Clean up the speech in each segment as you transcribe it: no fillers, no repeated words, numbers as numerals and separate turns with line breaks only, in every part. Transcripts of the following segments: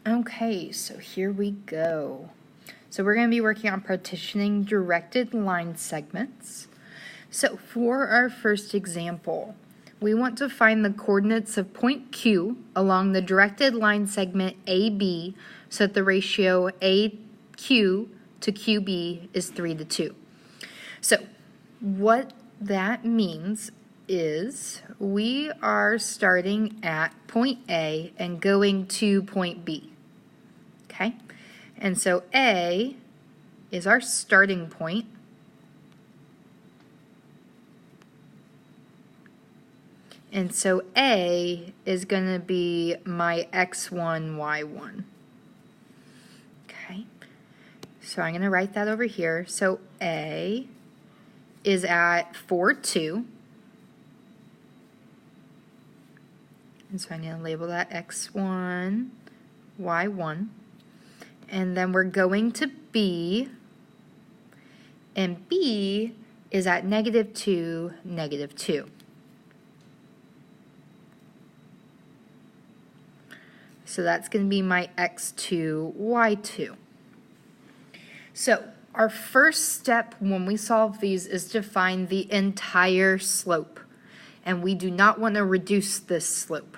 Okay, so here we go. So we're going to be working on partitioning directed line segments. So for our first example, we want to find the coordinates of point Q along the directed line segment AB so that the ratio AQ to QB is 3:2. So what that means is we are starting at point A and going to point B. Okay? And so A is our starting point. And so A is going to be my x1, y1. Okay? So I'm going to write that over here. So A is at 4, 2. And so I'm going to label that x1, y1. And then we're going to B, and B is at -2, -2. So that's going to be my x2, y2. So our first step when we solve these is to find the entire slope. And we do not want to reduce this slope.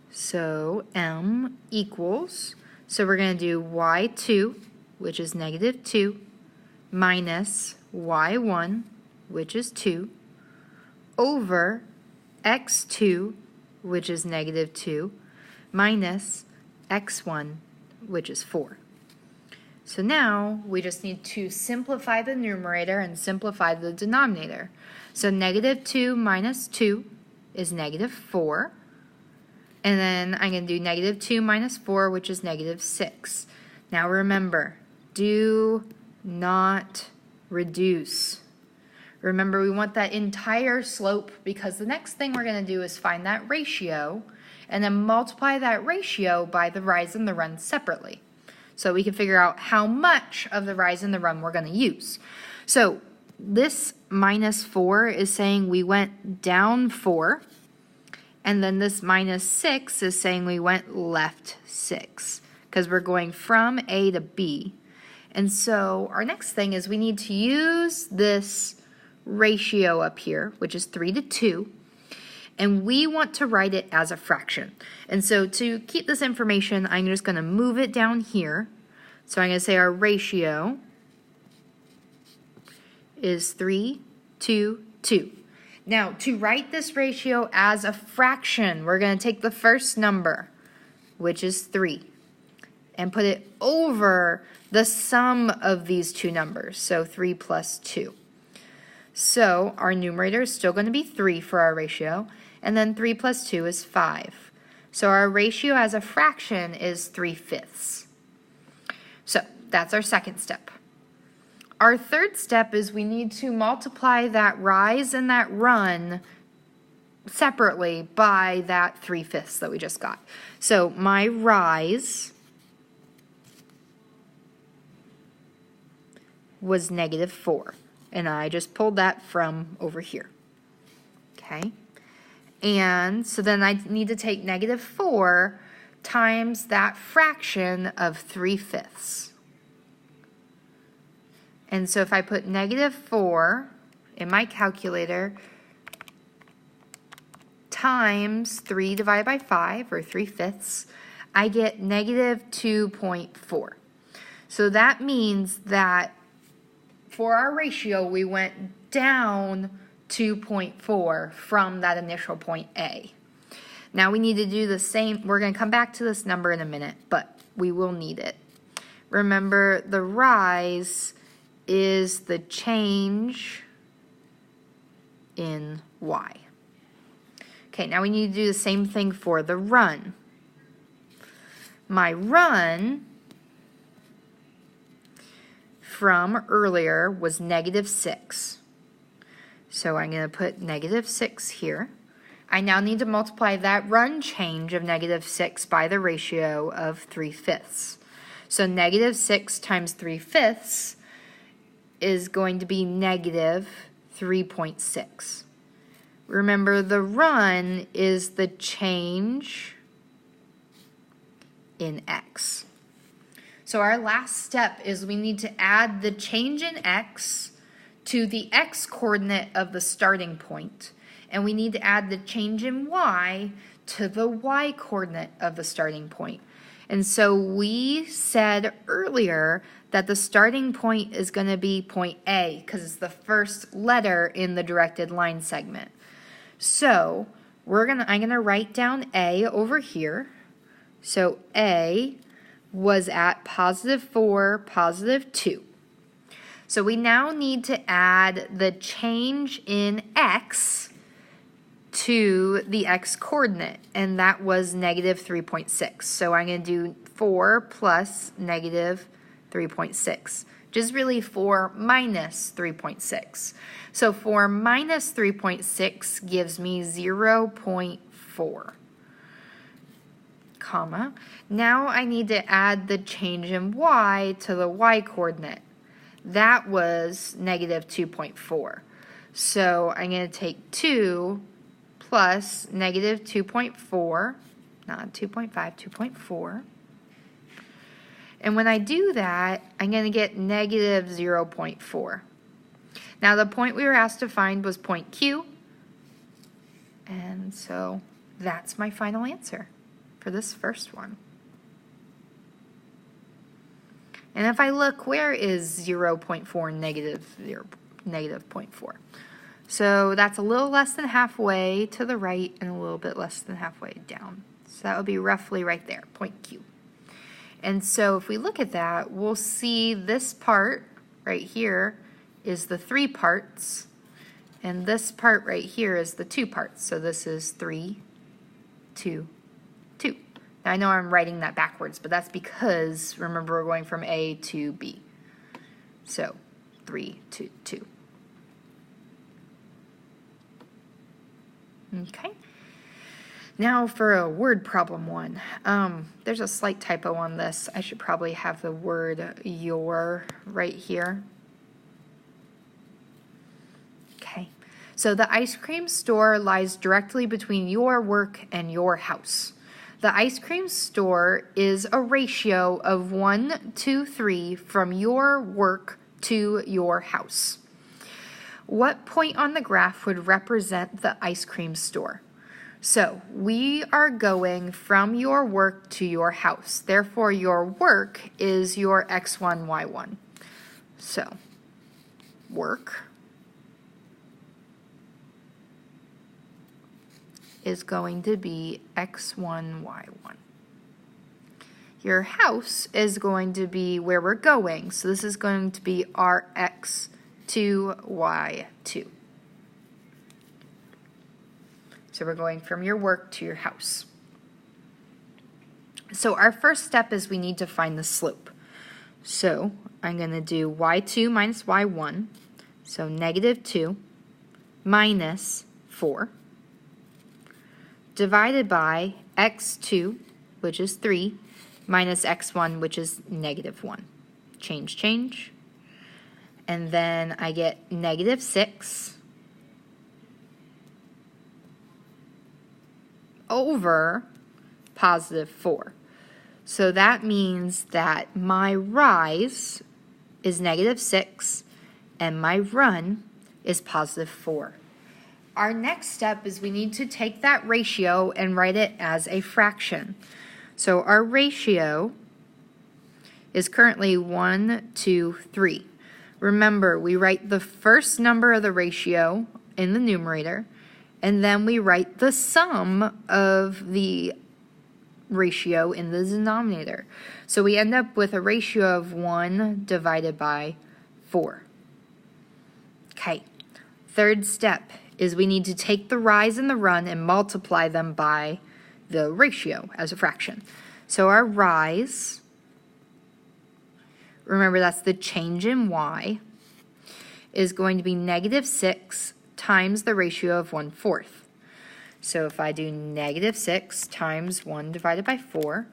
So m equals, so we're going to do y2, which is -2, minus y1, which is 2, over x2, which is -2, minus x1, which is 4. So now we just need to simplify the numerator and simplify the denominator. So -2 minus 2 is -4. And then I'm going to do -2 minus 4, which is -6. Now remember, do not reduce. Remember, we want that entire slope because the next thing we're going to do is find that ratio and then multiply that ratio by the rise and the run separately. So we can figure out how much of the rise and the run we're going to use. So this -4 is saying we went down 4. And then this -6 is saying we went left 6 because we're going from A to B. And so our next thing is we need to use this ratio up here, which is 3:2, and we want to write it as a fraction. And so to keep this information, I'm just going to move it down here. So I'm going to say our ratio is 3:2. Now, to write this ratio as a fraction, we're going to take the first number, which is 3, and put it over the sum of these two numbers, so 3 plus 2. So our numerator is still going to be 3 for our ratio, and then 3 plus 2 is 5. So our ratio as a fraction is 3/5. So that's our second step. Our third step is we need to multiply that rise and that run separately by that 3/5 that we just got. So my rise was -4, and I just pulled that from over here. Okay? And so then I need to take -4 times that fraction of 3/5. And so if I put -4 in my calculator times 3 divided by 5, or 3/5, I get -2.4. So that means that for our ratio, we went down 2.4 from that initial point A. Now we need to do the same. We're going to come back to this number in a minute, but we will need it. Remember, the rise is the change in y. Okay, now we need to do the same thing for the run. My run from earlier was -6. So I'm going to put -6 here. I now need to multiply that run change of -6 by the ratio of 3/5. So -6 times 3/5 is going to be -3.6. Remember, the run is the change in x. So our last step is we need to add the change in x to the x coordinate of the starting point, and we need to add the change in y to the y coordinate of the starting point. And so we said earlier that the starting point is going to be point A because it's the first letter in the directed line segment. So I'm going to write down A over here. So A was at +4, +2. So we now need to add the change in x to the x coordinate, and that was -3.6. So I'm going to do 4 plus -3.6, which is really 4 minus 3.6. So 4 minus 3.6 gives me 0.4. Comma. Now I need to add the change in y to the y coordinate. That was -2.4. So I'm going to take 2 plus -2.4, not 2.5, 2.4. And when I do that, I'm going to get -0.4. Now the point we were asked to find was point Q. And so that's my final answer for this first one. And if I look, where is 0.4 -0.4? So that's a little less than halfway to the right and a little bit less than halfway down. So that would be roughly right there, point Q. And so if we look at that, we'll see this part right here is the 3 parts, and this part right here is the 2 parts. So this is 3, 2, 2. Now I know I'm writing that backwards, but that's because, remember, we're going from A to B. So 3, 2, 2. Okay. Now for a word problem 1. There's a slight typo on this. I should probably have the word your right here. Okay. So the ice cream store lies directly between your work and your house. The ice cream store is a ratio of 1 to 3 from your work to your house. What point on the graph would represent the ice cream store? So we are going from your work to your house. Therefore, your work is your x1, y1. So work is going to be x1, y1. Your house is going to be where we're going. So this is going to be our x2, y2. So we're going from your work to your house. So our first step is we need to find the slope. So I'm going to do y2 minus y1. So -2 minus 4 divided by x2, which is 3, minus x1, which is -1. Change, change. And then I get -6 over +4. So that means that my rise is -6 and my run is +4. Our next step is we need to take that ratio and write it as a fraction. So our ratio is currently 1 to 3. Remember, we write the first number of the ratio in the numerator, and then we write the sum of the ratio in the denominator. So we end up with a ratio of 1 divided by 4. Okay, third step is we need to take the rise and the run and multiply them by the ratio as a fraction. So our rise, remember that's the change in y, is going to be -6 times the ratio of 1/4. So if I do -6 times 1 divided by 4,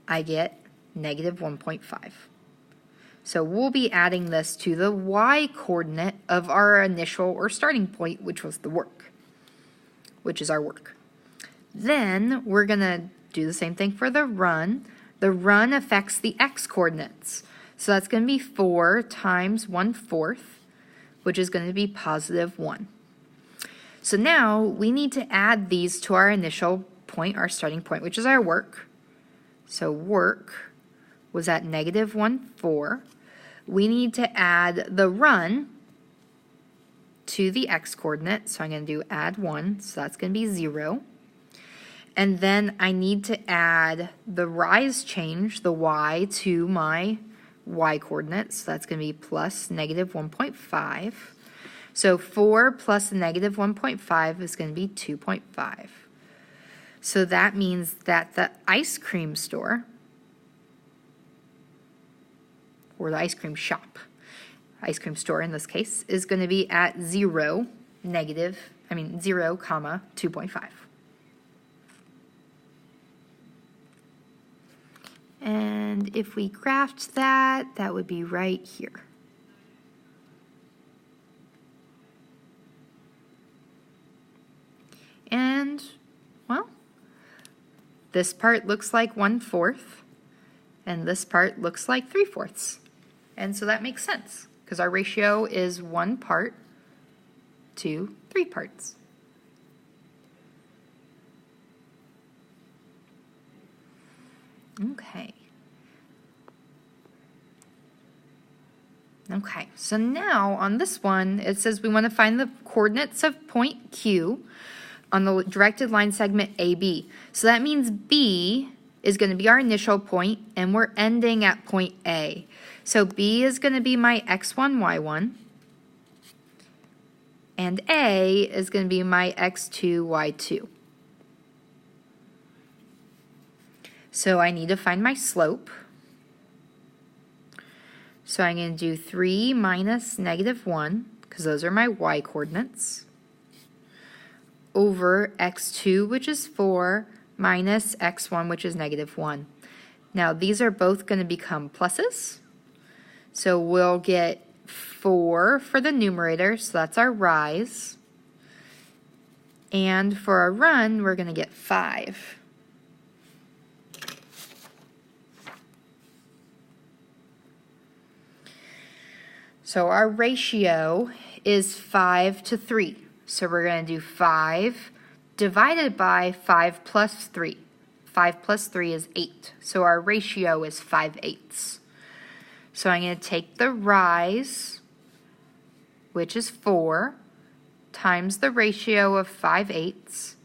I get -1.5. So we'll be adding this to the y coordinate of our initial or starting point, which was the work, which is our work. Then we're going to do the same thing for the run. The run affects the x coordinates. So that's going to be 4 times 1/4, which is going to be positive 1. So now we need to add these to our initial point, our starting point, which is our work. So work was at negative 1/4. We need to add the run to the x coordinate. So I'm going to do add 1. So that's going to be 0. And then I need to add the rise change, the y, to my y coordinates. So that's going to be plus negative 1.5. So 4 plus negative 1.5 is going to be 2.5. So that means that the ice cream store, or the ice cream shop, ice cream store in this case, is going to be at 0, 0, 2.5. And if we graphed that, that would be right here. And, well, this part looks like 1/4, and this part looks like 3/4. And so that makes sense, because our ratio is 1 part to 3 parts. Okay, so now on this one, it says we want to find the coordinates of point Q on the directed line segment AB. So that means B is going to be our initial point, and we're ending at point A. So B is going to be my x1, y1, and A is going to be my x2, y2. So I need to find my slope. So I'm going to do 3 minus negative 1, because those are my y coordinates, over x2, which is 4, minus x1, which is negative 1. Now these are both going to become pluses. So we'll get 4 for the numerator, so that's our rise. And for our run, we're going to get 5. So our ratio is 5 to 3. So we're going to do 5 divided by 5 plus 3. 5 plus 3 is 8. So our ratio is 5/8. So I'm going to take the rise, which is 4, times the ratio of 5/8.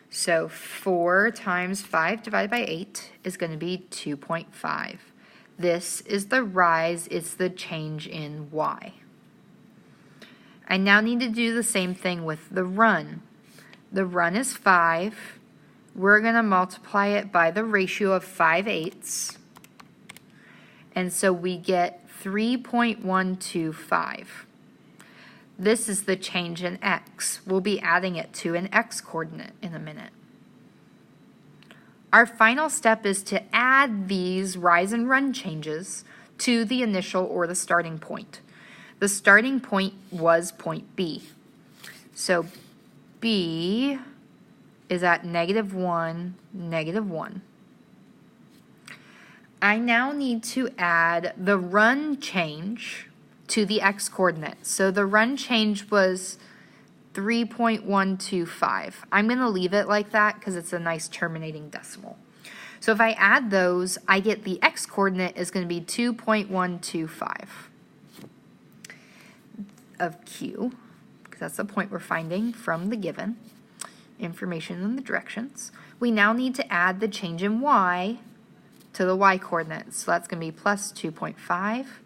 So 4 times 5 divided by 8 is going to be 2.5. This is the rise, it's the change in y. I now need to do the same thing with the run. The run is 5. We're going to multiply it by the ratio of 5/8. And so we get 3.125. This is the change in x. We'll be adding it to an x coordinate in a minute. Our final step is to add these rise and run changes to the initial or the starting point. The starting point was point B. So B is at negative 1, negative 1. I now need to add the run change to the x coordinate. So the run change was 3.125. I'm going to leave it like that because it's a nice terminating decimal. So if I add those, I get the x coordinate is going to be 2.125 of Q, because that's the point we're finding from the given information in the directions. We now need to add the change in y to the y coordinates. So that's going to be plus 2.5,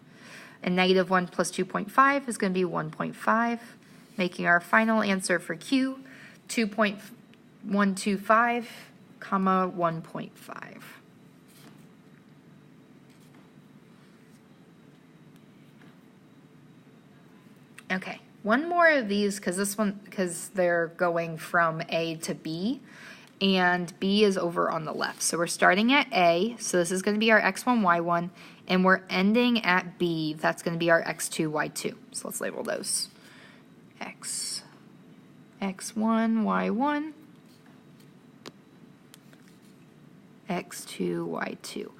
and negative 1 plus 2.5 is going to be 1.5, making our final answer for Q 2.125, comma 1.5. Okay, one more of these because they're going from A to B, and B is over on the left. So we're starting at A, so this is going to be our x1, y1, and we're ending at B. That's going to be our x2, y2. So let's label those. X, x1, y1, x2, y2.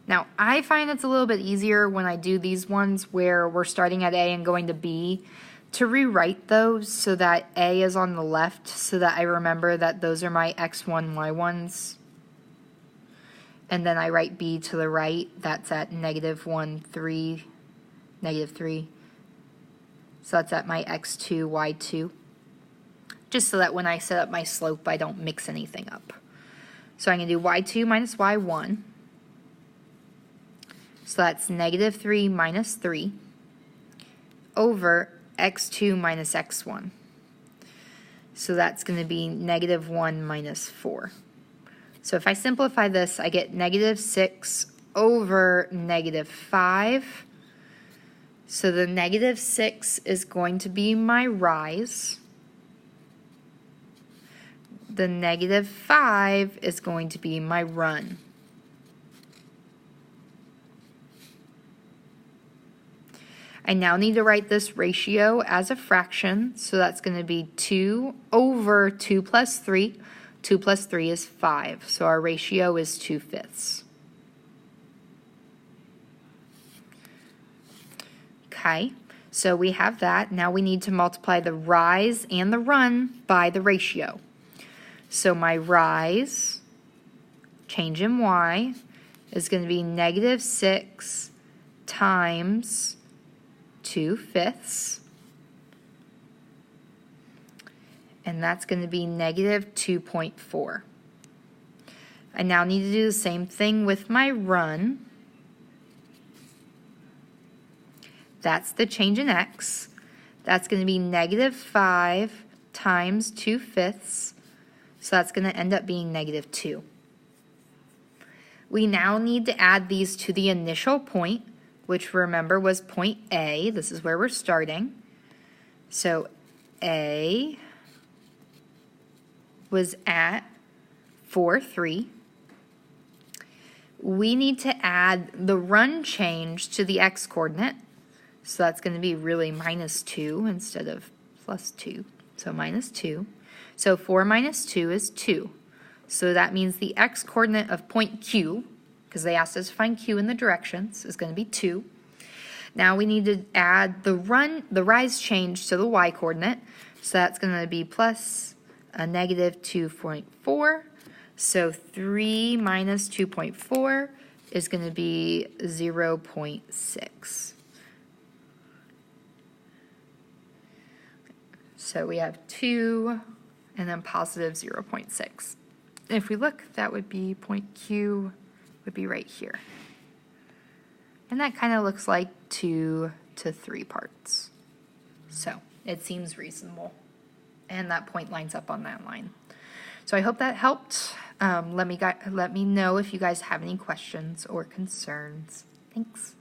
Now, I find it's a little bit easier when I do these ones where we're starting at A and going to B to rewrite those so that A is on the left so that I remember that those are my x1, y1s. And then I write B to the right. That's at -1, 3, -3. So that's at my x2, y2. Just so that when I set up my slope, I don't mix anything up. So I'm going to do y2 minus y1. So that's -3 minus 3 over x2 minus x1. So that's going to be -1 minus 4. So if I simplify this, I get -6 over -5. So the -6 is going to be my rise. The -5 is going to be my run. I now need to write this ratio as a fraction, so that's going to be 2 over 2 plus 3. 2 plus 3 is 5, so our ratio is 2/5. Okay, so we have that. Now we need to multiply the rise and the run by the ratio. So my rise, change in y, is going to be -6 times 2/5, and that's going to be -2.4. I now need to do the same thing with my run. That's the change in x. That's going to be -5 times 2/5, so that's going to end up being -2. We now need to add these to the initial point, which remember was point A. This is where we're starting. So A was at 4, 3. We need to add the run change to the x-coordinate. So that's going to be really -2 instead of +2. So -2. So 4 minus 2 is 2. So that means the x-coordinate of point Q, because they asked us to find Q in the directions, is going to be 2. Now we need to add the rise change to the y-coordinate. So that's going to be plus a -2.4. So 3 minus 2.4 is going to be 0.6. So we have 2 and then positive 0.6. If we look, that would be point Q would be right here. And that kind of looks like 2 to 3 parts. So it seems reasonable. And that point lines up on that line. So I hope that helped. Let me know if you guys have any questions or concerns. Thanks.